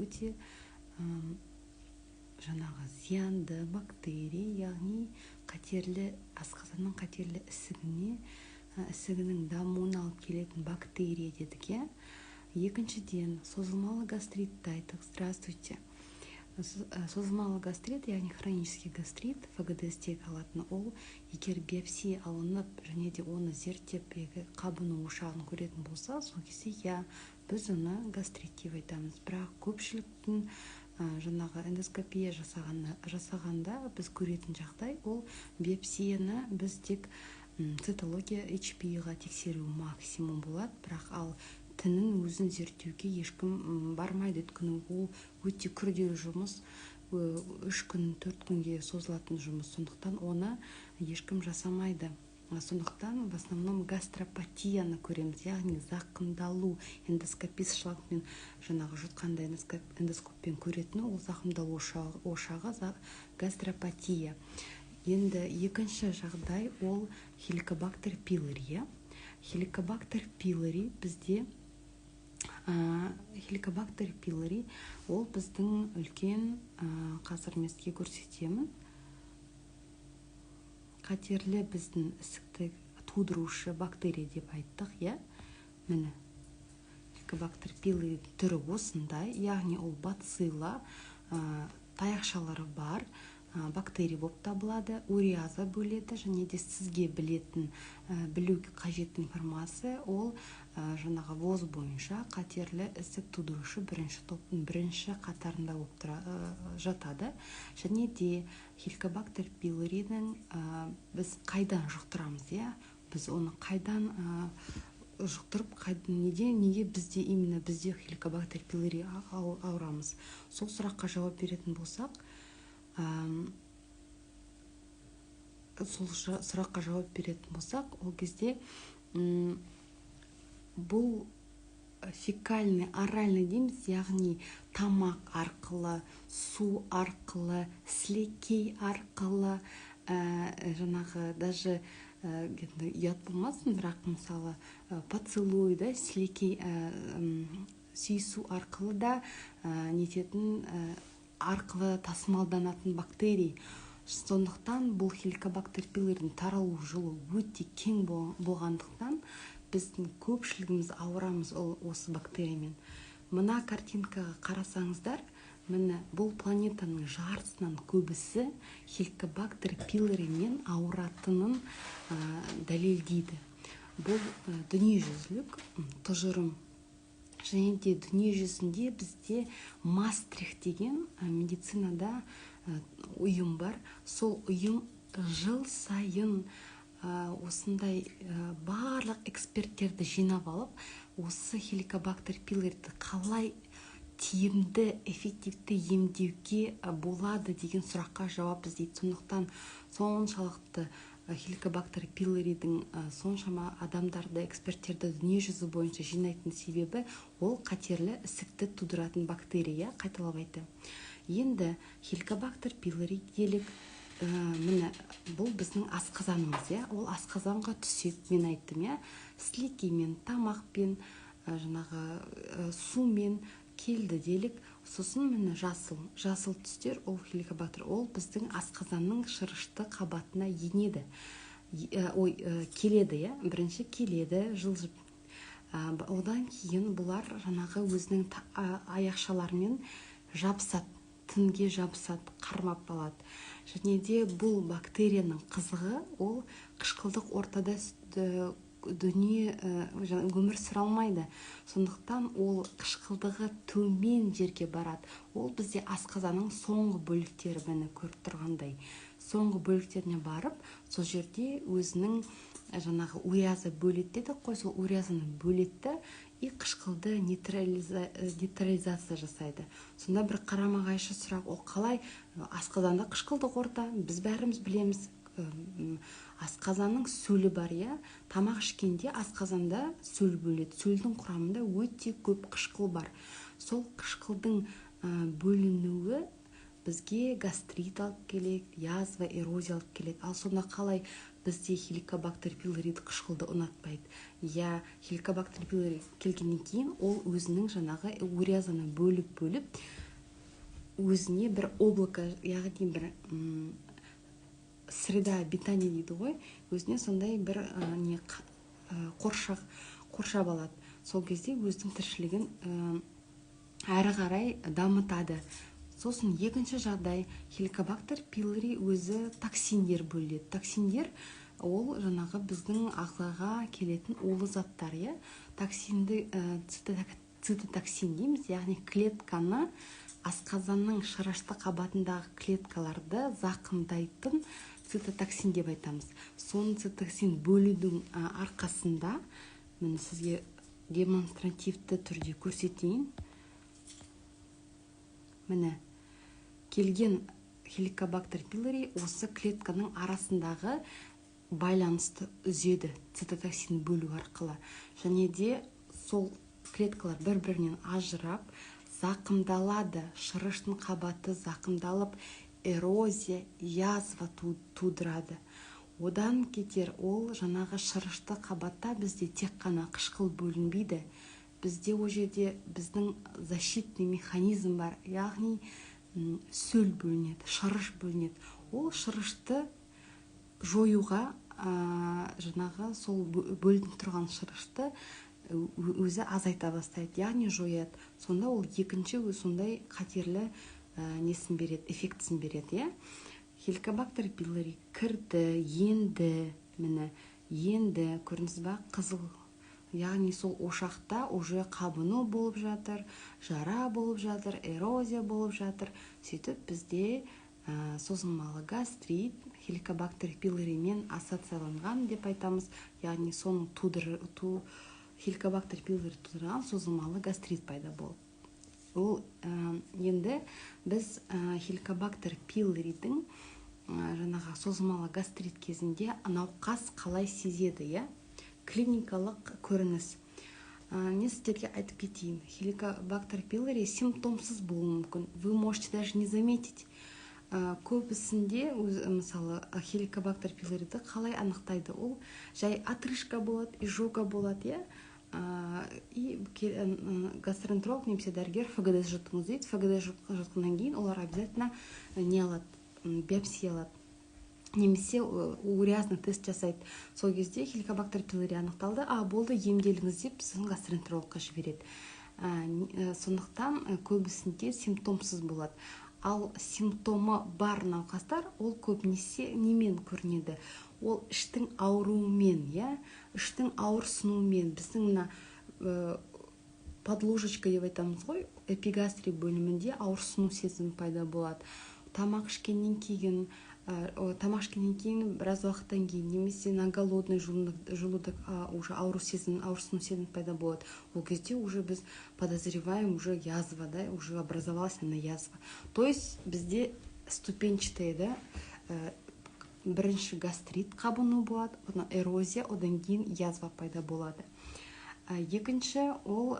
өте жаңағы зиянды бактерия, яғни қатерлі асқазанның қатерлі ісігінің дамуына алып келетін бактерия дедік, иә. Екіншіден, созылмалы гастритті айттық. Здравствуйте. Созылмалы гастрит, яғни хронический гастрит, ФГДС-тегі алатын, ол егер биопсия алынып, және де оны зерттеп қабыну ошағын көретін болса, сол кезде біз оны гастрит деп айтамыз. Бірақ көпшіліктің жаңағы эндоскопия жасағанда біз көретін жағдай, ол биопсияны біз тек цитология HPV-ға тексеру максимум болады, бірақ ал тінін өзін зерттеуге ешкім бармайды, өйткені ол өте күрделі жұмыс, 3 күн, 4 күнге созылатын жұмыс, сондықтан оны ешкім жасамайды. Сондықтан в основном гастропатияны көреміз, яғни зақымдалу, эндоскопист шлангпен жаңағы жұтқанда эндоскоппен көретіні, ол зақымдалу ошағы гастропатия. Енді екінші жағдай ол хеликобактер пилори. Хеликобактер пилори бізде хеликобактер пилори ол біздің үлкен, қазір меске көрсетемін, қатерлі біздің ісікті тудырушы бактерия деп айттық, иә. Міне, хеликобактер пилори түрі осындай, яғни ол бацилла, таяқшалары бар бактерия болып табылады, уриаза бөледі, және де сізге білуге қажетті информация, ол жаңағы ВОЗ бойынша қатерлі ісік тудырушы бірінші топтың бірінші қатарында жатады. Және де хеликобактер пилоридің біз қайдан жұқтырамыз, иә? Біз оны қайдан жұқтырып, неге именно бізде хеликобактер пилори ауырамыз? Сол сұраққа жауап беретін болсақ, ол кезде бұл фекальный, оральный дейміз, яғни тамақ арқылы, су арқылы, сілекей арқылы, жаңағы даже ұят болмасын, бірақ мысалы поцелуй, сілекей сүйісу арқылы да нететін, арқылы тасымалданатын бактерия. Сондықтан бұл хеликобактер пилоридың таралу жолы өте кең болғандықтан біздің көпшілігіміз ауырамыз осы бактериямен. Мына картинкаға қарасаңыздар, міне бұл планетаның жартысынан көбісі хеликобактер пилоримен ауыратынын дәлелдейді. Бұл дүниежүзілік тұжырым. Және де дүниежүзінде бізде Мастрихт деген медицинада ұйым бар. Сол ұйым жыл сайын осындай барлық эксперттерді жинап алып, осы хеликобактер пилориді қалай тиімді, эффективті емдеуге болады деген сұраққа жауап іздейді. Сондықтан соншалықты хеликобактер пилоридің соншама адамдарды, эксперттерді дүниежүзі бойынша жинайтын себебі ол қатерлі ісікті тудыратын бактерия, қайталап айтты. Енді хеликобактер пилори делік, міне бұл біздің асқазанымыз, ол асқазанға түсет, мен айттым, сілекеймен, тамақпен, жаңағы сумен келді делік. Сосын міне жасыл түстер, ол хеликобактер, ол біздің асқазанның шырышты қабатына енеді. Келеді, бірінші келеді, жылжып. Одан кейін бұлар жаңағы өзінің аяқшаларымен жабысады, тінге жабысады, қармап алады. Және де бұл бактерияның қызығы, ол қышқылдық ортада өмір сүре алмайды. Сондықтан ол қышқылдығы төмен жерге барады. Ол бізде асқазанның соңғы бөліктері, мені көріп тұрғандай, соңғы бөліктеріне барып, сол жерде өзінің жаңағы уриаза бөледі дедік қой, сол уриазаны бөледі и қышқылды нейтрализация жасайды. Сонда бір қарама-қайшы сұрақ, ол қалай? Асқазанда қышқылдық орта, біз бәріміз білеміз, асқазанның сөлі бар, тамақ ішкенде асқазанда сөл бөледі. Сөлдің құрамында өте көп қышқыл бар. Сол қышқылдың бөлінуі бізге гастрит алып келеді, язва, эрозия алып келеді. Ал сонда қалай бізде хеликобактер пилориді қышқылды ұнатпайды. Хеликобактер пилори келгеннен кейін ол өзінің жаңағы уриазаны бөліп өзіне бір облако, яғни бір среда обитания дейді ғой, өзіне сондай бір қоршап алады. Сол кезде өзінің тіршілігін әрі қарай дамытады. Сосын екінші жағдай, хеликобактер пилори өзі токсиндер бөледі. Токсиндер ол жаңағы біздің ағзаға келетін улы заттар, токсинді цитотоксин дейміз, яғни клетканы, асқазанның шырышты қабатындағы клеткаларды зақымдайтын цитотоксин деп айтамыз. Соның цитотоксин бөлудің арқасында, міне сізге демонстративті түрде көрсетейін. Міне келген хеликобактер пилори осы клетканың арасындағы байланысты үзеді цитотоксин бөлу арқылы. Және де сол клеткалар бір-бірінен ажырап, зақымдалады, шырыштың қабаты зақымдалып, эрозия, язва тудырады. Одан кетер ол жаңағы шырышты қабатта бізде тек қана қышқыл бөлінбейді. Бізде о жерде біздің защитный механизм бар, яғни сөл бөлінеді, шырыш бөлінеді. Ол шырышты жоюға, жаңағы сол бөлініп тұрған шырышты өзі азайта бастайды, яғни жояды. Сонда ол екінші сондай қатерлі несін береді, эффектісін береді. Хеликобактер пилори кірді, енді, көрдіңіз ба, қызыл. Яғни сол ошақта уже қабыну болып жатыр, жара болып жатыр, эрозия болып жатыр. Сөйтіп бізде созылмалы гастрит хеликобактер пилоримен ассоциацияланған деп айтамыз. Яғни соның хеликобактер пилори тудырған созылмалы гастрит пайда болды. Ол енді біз хеликобактер пилоридің жаңағы созылмалы гастрит кезінде науқас қалай сезеді, клиникалық көрініс. Не сіздерге айтып кетейін, хеликобактер пилори симптомсыз болуы мүмкін. Вы можете даже не заметить. Көбісінде, мысалы, хеликобактер пилориді қалай анықтайды? Ол жай отрыжка болады, изжога болады, и гастроэнтеролог немесе дәрігер ФГД жұттыңыз дейді. ФГД жұтқаннан кейін олар обязательно не алады, биопсия алады. Немесе уриазный тест жасайды. Сол кезде хеликобактер пилори анықталды, болды, емделіңіз деп сіздің гастроэнтерологқа жібереді. Сондықтан көбісінде симптомсыз болады. Ал симптомы бар науқастар, ол көбінесе немен көрінеді? Ол іштің ауруымен, іштің ауырсынуымен, біздің подложечка деп айтамыз ғой, эпигастрий бөлімінде ауырсыну сезімі пайда болады. Тамақ ішкеннен кейін біраз уақыттан кейін, немесе на голодный желудок уже ауырсыну сезімі пайда болады. Ол кезде уже біз подозреваем, уже язва, уже образовалась она язва. То есть бізде ступенчатый, бірінші гастрит қабыну болады, эрозия, одан кейін язва пайда болады. Екінші, ол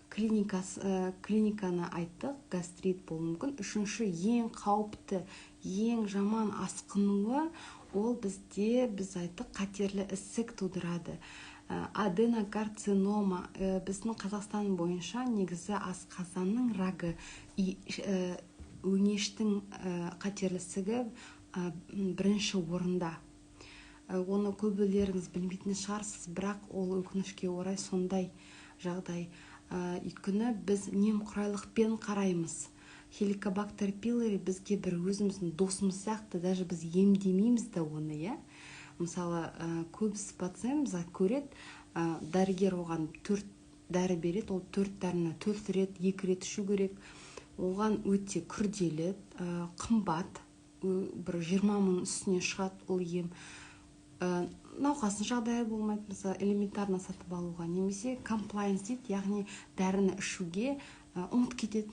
клиниканы айттық, гастрит болуы мүмкін. Үшінші, ең қауіпті, ең жаман асқынуы, ол бізде, біз айттық, қатерлі ісік тудырады. Аденокарцинома, біздің Қазақстан бойынша негізі асқазанның рагы, өңештің қатерлі ісігі бірінші орында. Оны көбілеріңіз білмейтін шығарсыз, бірақ ол өкінішке орай сондай жағдай. Өйткені біз немқұрайлықпен қараймыз. Хеликобактер пилори бізге бір өзіміздің досымыз сияқты, даже біз емдемейміз де оны, Мысалы, көбісі пациент көреді, дәрігер оған 4 дәрі береді, ол 4 дәріні 4 рет, 2 рет ішу керек. Оған өте күрделі, қымбат, бір 20 мың үстіне шығады ол ем. Науқастың жағдайы болмайды, мысалы, элементарно сатып алуға, немесе compliance дейді, яғни дәріні ішуге ұмыт кетеді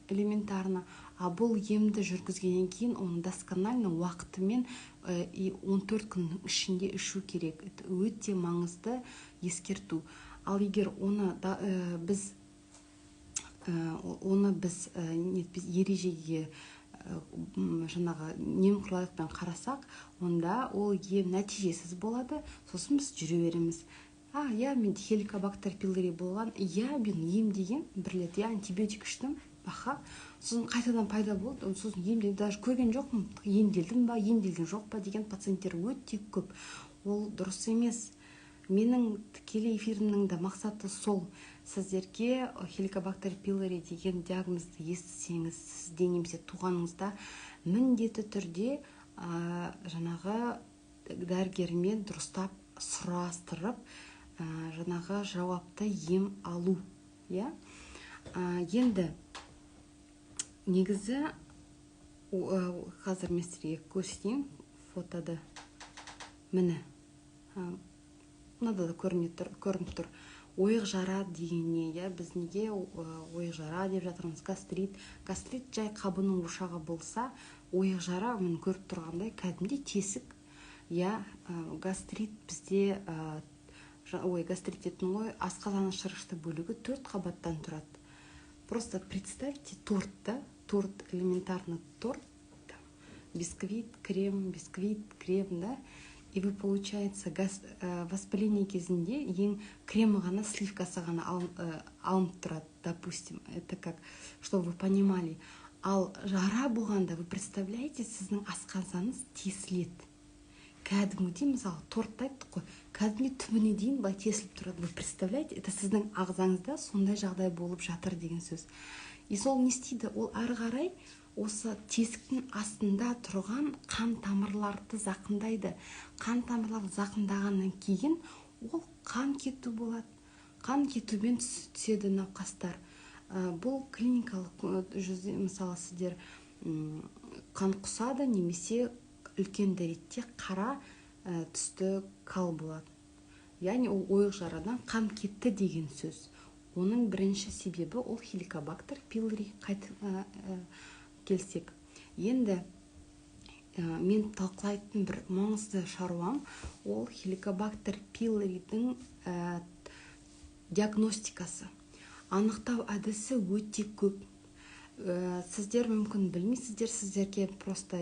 элементарно. Бұл емді жүргізгеннен кейін оны досконально уақытымен 14 күннің ішінде ішу керек. Өте маңызды ескерту. Ал егер оны біз ережеге жаңағы немқұрайлықпен қарасақ, онда ол ем нәтижесіз болады, сосын біз жүре береміз. Иә, мен хеликобактер пилори болған, иә, мен ем деген бір рет антибиотик іштім, сосын қайтадан пайда болды, сосын емдеп даже көрген жоқпын, емделдім ба, емделген жоқ па деген пациенттер өте көп. Ол дұрыс емес. Менің тікелей эфирімнің де мақсаты сол. Сіздерге хеликобактер пилори деген диагнозды естісеңіз, сізде немесе туғаныңызда міндетті түрде жаңағы дәрігермен дұрыстап сұрастырып, жаңағы жауапты ем алу. Енді негізі қазір мен сіздерге көрсетейін фотода. Міне, мынада да көрініп тұр. Ойық жара дегенне, біз неге ойық жара деп жатырмыз? Гастрит жай қабының ошағы болса, ойық жара мен көріп тұрғандай кәдімгідей тесік. Гастрит бізде гастрит етін ғой, асқазаны шырышты бөлігі 4 қабаттан тұрады. Просто представьте торт, элементарный торт, бисквит, крем, да? И вы, получается, воспаление кезінде ең кремі ғана, сливкасы ғана алынып тұрады, допустим. Это как, чтобы вы понимали. Ал жара болғанда, вы представляете, сіздің асқазаныңыз тесіледі. Кәдімгідей, мысалы, тортты айттық қой, кәдімгідей түбіне дейін былай тесіліп тұрады. Вы представляете, это сіздің ағзаңызда сондай жағдай болып жатыр деген сөз. И сол не істейді? Ол ары қарай осы тесіктің астында тұрған қан тамырларды зақымдайды. Қан тамырларды зақымдағаннан кейін ол қан кету болады. Қан кетумен түседі науқастар. Бұл клиникалық жүзде, мысалы, сіздер қан құсады, немесе үлкен дәретте қара түсті кал болады. Яғни ол ойық жарадан қан кетті деген сөз. Оның бірінші себебі ол хеликобактер пилори. Келсек. Енді мен талқылайтын бір маңызды шаруам, ол хеликобактер пилоридің диагностикасы. Анықтау әдісі өте көп. Сіздер мүмкін білмейсіздер, сіздерге просто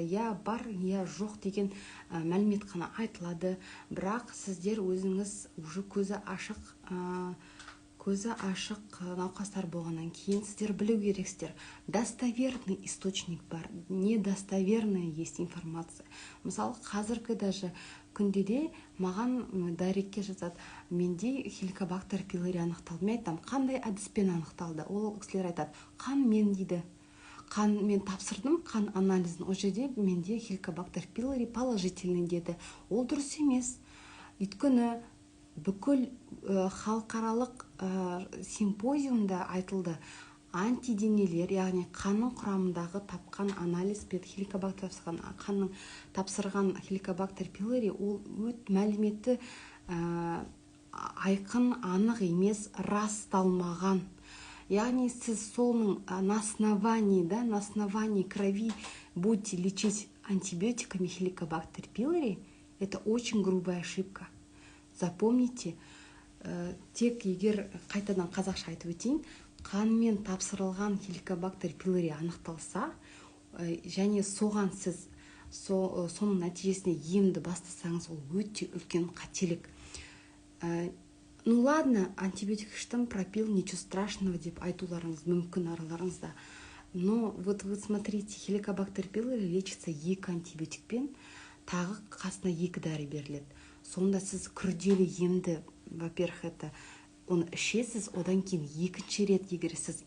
бар, жоқ деген мәлімет қана айтылады. Бірақ сіздер өзіңіз уже көзі ашық науқастар болғаннан кейін сіздер білу керексіздер. Достоверный источник бар, недостоверная есть информация. Мысалы, қазіргі даже күнде маған дәрекке жазады, менде хеликобактер пилори анықталды. Мен айтам, қандай әдіспен анықталды? Ол кісілер айтады, қан мен дейді. Мен тапсырдым қан анализін, о жерде менде хеликобактер пилори положительный деді. Ол дұрыс емес. Өйткені бүкіл халықаралық симпозиумда айтылды, антиденелер, яғни қанның құрамындағы тапқан анализ бен хеликобактер қанның тапсырған хеликобактер пилори, ол мәліметі айқын, анық емес, расталмаған. Яғни сіз соның на основании крови будете лечить антибиотиками хеликобактер пилори, это очень грубая ошибка. Запомните, тек егер қайтадан қазақша айтып өтейін, қанмен тапсырылған хеликобактер пилори анықталса, және соған сіз соның нәтижесіне емді бастасаңыз, ол өте үлкен қателік. Ну ладно, антибиотик іштім, пропил, ничего страшного деп айтуларыңыз мүмкін араларыңызда. Но вот вы смотрите, хеликобактер пилори лечится 2 антибиотикпен, тағы қасына 2 дәрі беріледі. Сонда сіз күрделі емді, во-первых, оны ішесіз, одан кейін екінші рет егер сіз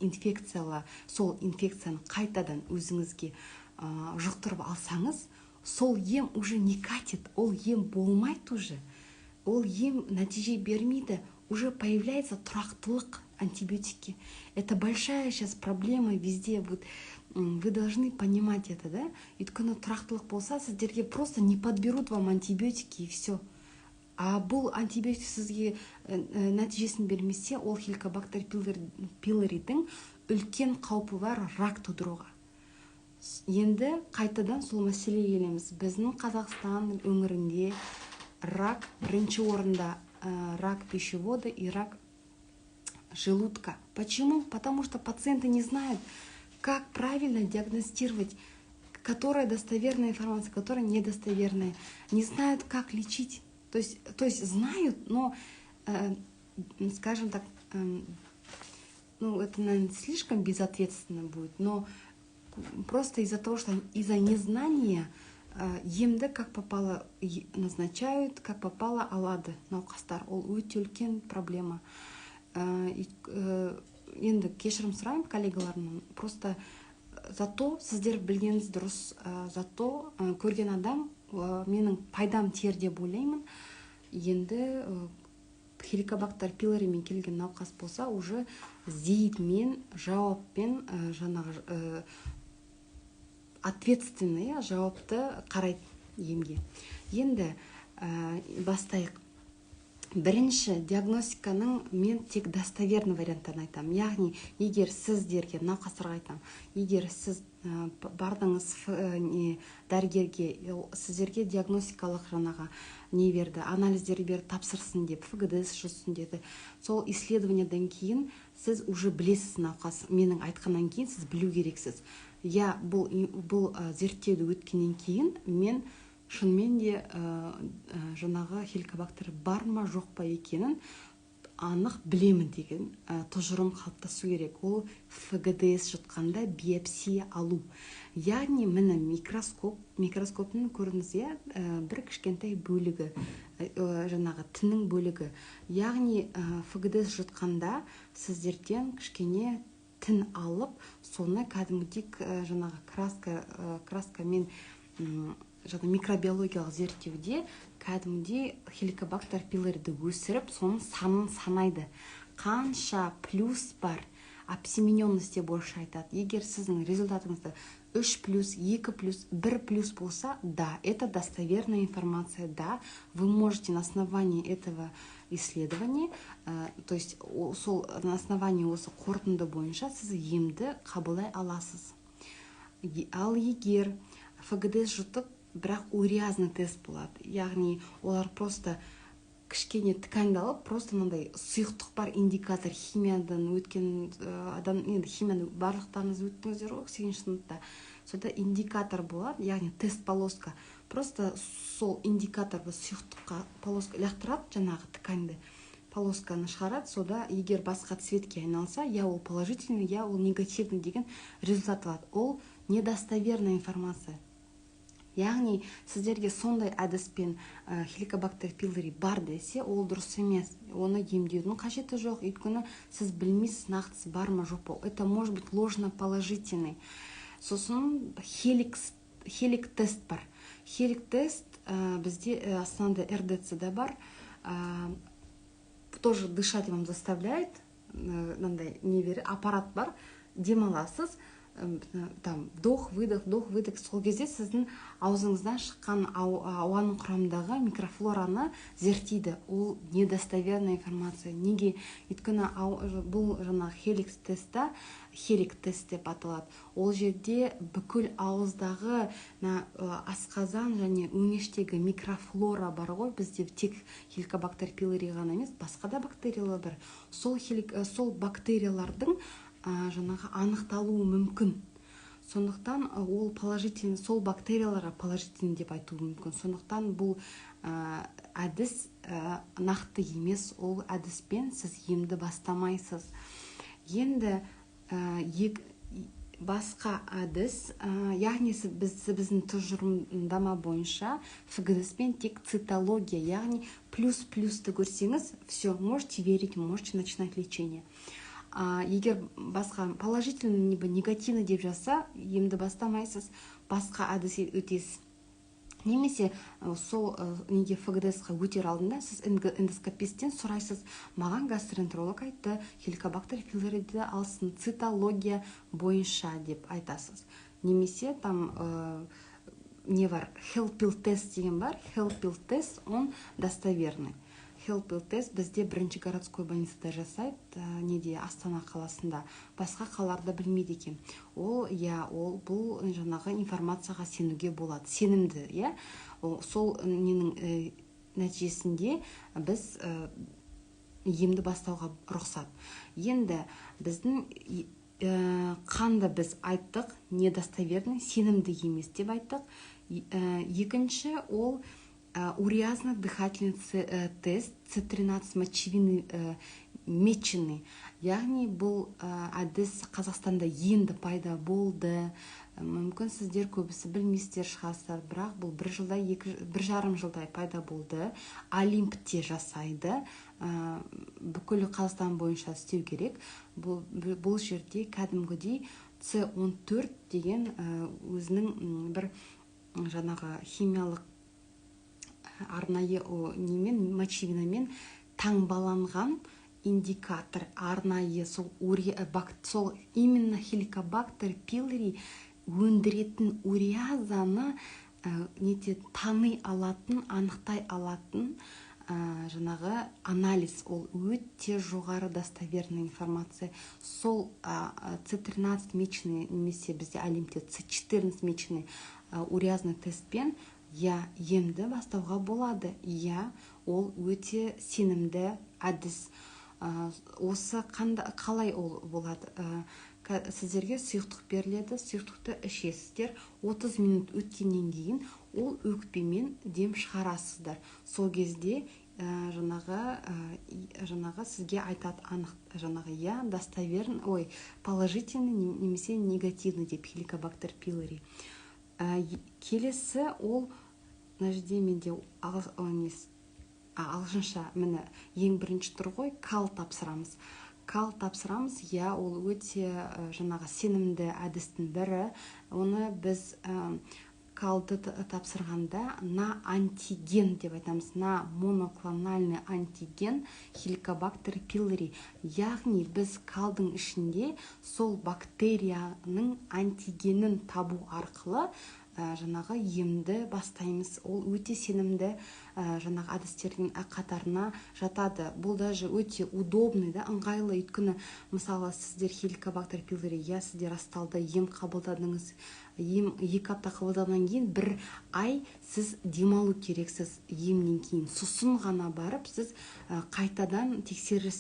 сол инфекцияны қайтадан өзіңізге жұқтырып алсаңыз, сол ем уже не катит, ол ем болмайды уже. Ол ем нәтиже бермейді, уже появляется тұрақтылық антибиотики. Это большая сейчас проблема везде. Вот, вы должны понимать это, да? Өйткені тұрақтылық болса, сіздерге просто не подберут вам антибиотики и все. А бұл антибиотик сізге нәтижесін бермесе, ол хеликобактер пилоридің үлкен қаупі бар рак тудыруға. Енді қайтадан сол мәселеге келеміз. Біздің Қазақстан өңірінде рак бірінші орында, рак пищевода и рак желудка. Почему? Потому что пациенты не знают, как правильно диагностировать которая достоверная информация, которая недостоверная, не знают, как лечить. То есть знают, но, скажем так, ну, это, наверное, слишком безответственно будет, но просто из-за того, что из-за незнания емді как попало назначают, как попало алады науқастар. Ол өте үлкен проблема. Енді кешірім сұраймын коллегаларымнан. Просто зато сіздер білгеніңіз дұрыс, зато көрген адам менің пайдам тиер деп ойлаймын. Енді хеликобактер пилоримен келген науқас болса, уже зейдмен, жауаппен жаңағы ответственный жауапты қарайды емге. Енді бастайық. Бірінші диагностиканың мен тек достоверный варианттарын айтамын. Яғни, егер сіздерге, науқастарға айтамын, егер сіз бардыңыз дәрігерге, сіздерге диагностикалық жаңағы не берді, анализдер берді, тапсырсын деп, ФГДС жүрсін деді. Сол исследованиядан кейін сіз уже білесіз науқас. Менің айтқаннан кейін сіз білу керексіз. Я бұл зерттеуді өткеннен кейін мен шынымен де жаңағы хеликобактер бар ма жоқ па екенін анық білемін деген тұжырым қалыптасу керек. Ол ФГДС жұтқанда биопсия алу. Яғни міне микроскоптың көрдіңіз, бір кішкентай бөлігі, жаңағы тіннің бөлігі. Яғни ФГДС жұтқанда сіздерден кішкене тін алып, соны кәдімгідей жаңағы краскамен жаңа микробиологиялық зерттеуде кәдімгідей хеликобактер пилориді өсіріп, соның санын санайды. Қанша плюс бар, обсемененность деп орысша айтады. Егер сіздің результатыңызда 3+, 2+, 1+ болса, да, это достоверная информация, да, вы можете на основании этого исследования, то есть на основании осы қорытынды бойынша сіз емді қабылдай аласыз. Ал егер ФГДС жұтып, бірақ уриазный тест болады. Яғни олар просто кішкене ткандалып, просто мынандай сұйықтық бар индикатор, химиядан өткен адам, енді химияны барлықтарыңыз өттіңіздер ғой 8-ші сыныпта. Сода индикатор болады, яғни тест полоска. Просто сол индикаторды сұйықтыққа полоска лақтырады, жаңағы тканды полосканы шығарады. Сода егер басқа цветке айналса, я ол положительный, я ол негативный деген результат алады. Ол недостоверная информация. Яғни сіздерге сондай әдіспен хеликобактер пилори бар десе, ол дұрыс емес. Оны емдеудің қажеті жоқ, өйткені сіз білмейсіз нақтысы бар ма жоқ па. Это может быть ложно положительный. Сосын хелик тест бар. Хелик тест бізде астанада РДЦ-да бар. Тоже дышать вам заставляет. Аппарат бар. Демаласыз. Там вдох-выдох. Сол кезде сіздің аузыңыздан шыққан ауаның құрамындағы микрофлораны зерттейді. Ол недостоверная информация. Неге? Өйткені бұл жаңа хелик тест деп аталады. Ол жерде бүкіл ауыздағы асқазан және өңештегі микрофлора бар ғой. Бізде тек хеликобактер пилори ғана емес, басқа да бактериялар бар. Сол бактериялардың жаңағы анықталуы мүмкін. Сондықтан ол положительный, сол бактерияларға положительный деп айту мүмкін. Сондықтан бұл әдіс нақты емес, ол әдіспен сіз емді бастамайсыз. Енді басқа әдіс, яғни біздің тұжырымдама бойынша ФГДС-пен тек цитология, яғни плюс-плюсты көрсеңіз, все, можете верить, можете начинать лечение. Егер басқа положительный, негативный деп жазса, емді бастамайсыз, басқа әдіс өтесіз. Немесе сол неге ФГДС-қа өтер алдында сіз эндоскописттен сұрайсыз, маған гастроэнтеролог айтты, хеликобактер пилориді алсын, цитология бойынша деп айтасыз. Немесе там не бар, хелпил тест деген бар, хелпил тест, он достоверный. Хелпил тест бізде бірінші городской больницада жасайды, неде Астана қаласында, басқа қаларда білмейді екен. Ол бұл жаңағы информацияға сенуге болады, сенімді, сол ненің нәтижесінде біз емді бастауға рұқсат. Енді біздің қанды біз айттық, недостоверный, сенімді емес деп айттық. Екінші ол уреазно-дыхательный тест С13 мочевины меченый. Яғни бұл әдіс Қазақстанда енді пайда болды. Мүмкін сіздер көбісі білмейсіздер шығарсыздар, бірақ бұл бір жарым жылдай пайда болды. Олимпте жасайды. Бүкіл Қазақстан бойынша істеу керек. Бұл жерде кәдімгідей С14 деген өзінің бір жаңағы химиялық арнайы мочевинамен таңбаланған индикатор, арнайы сол именно хеликобактер пилори өндіретін уреазаны таны алатын, анықтай алатын жаңағы анализ. Ол өте жоғары достоверный информация. Сол С13 меченый немесе бізде Олимпте С14 меченый уреазный тестпен емді бастауға болады. Ол өте сенімді әдіс. Осы қалай ол болады? Сіздерге сұйықтық беріледі, сұйықтықты ішесіздер. 30 минут өткеннен кейін ол өкпемен дем шығарасыздар. Сол кезде жаңағы сізге айтады анық, жаңағы достоверный, положительный немесе негативный деп хеликобактер пилори. Келесі ол мына жерде менде ағылшынша міне ең бірінші тұр ғой, кал тапсырамыз. Кал тапсырамыз, ол өте жаңағы сенімді әдістің бірі. Оны біз калды тапсырғанда на антиген деп айтамыз, на моноклональный антиген хеликобактер пилори. Яғни біз калдың ішінде сол бактерияның антигенін табу арқылы жаңағы емді бастаймыз. Ол өте сенімді жаңағы әдістердің қатарына жатады. Бұл даже өте удобный, ыңғайлы. Өйткені мысалы сіздер хеликобактер пилори, сіздер асталды ем қабылдадыңыз. Ем 2 апта қабылдағаннан кейін 1 ай сіз демалу керексіз. Емнен кейін сосын ғана барып сіз қайтадан тексеру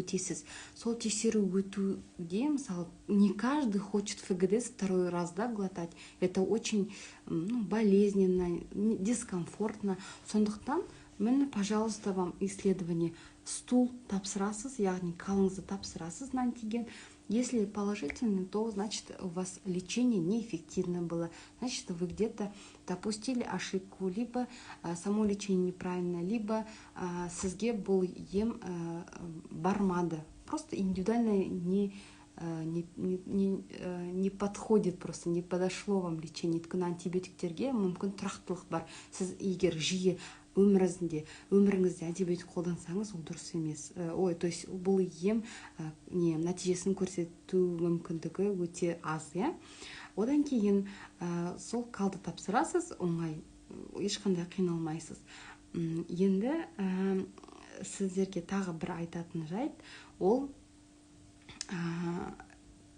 өтесіз. Сол тексеру өтуде, мысалы, не каждый хочет ФГД второй раз глотать. Это очень болезненно, дискомфортно. Сондықтан міне, пожалуйста, вам исследование. Стул тапсырасыз, яғни калыңызды тапсырасыз на антиген. Если положительный, то значит у вас лечение неэффективно было. Значит, вы где-то допустили ошибку, либо само лечение неправильно, либо сізге бұл ем бармады. Просто индивидуально не подходит, просто не подошло вам лечение. Өйткені антибиотиктерге мүмкін тұрақтылық бар. Сіз егер жиі өміріңізде антибиотик қолдансаңыз, ол дұрыс емес. То есть бұл ем нәтижесін көрсету мүмкіндігі өте аз. Одан кейін сол калды тапсырасыз, оңай, ешқандай қиналмайсыз. Енді сіздерге тағы бір айтатын жайт, ол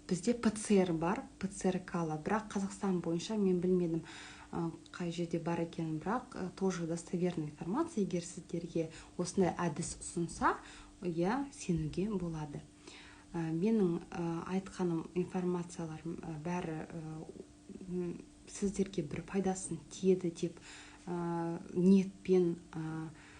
бізде ПЦР бар, ПЦР кала, бірақ Қазақстан бойынша мен білмедім қай жерде бар екенін, бірақ тоже достоверный информация. Егер сіздерге осындай әдіс ұсынса, сенуге болады. Менің айтқаным информацияларым бәрі сіздерге бір пайдасын тиеді деп ниетпен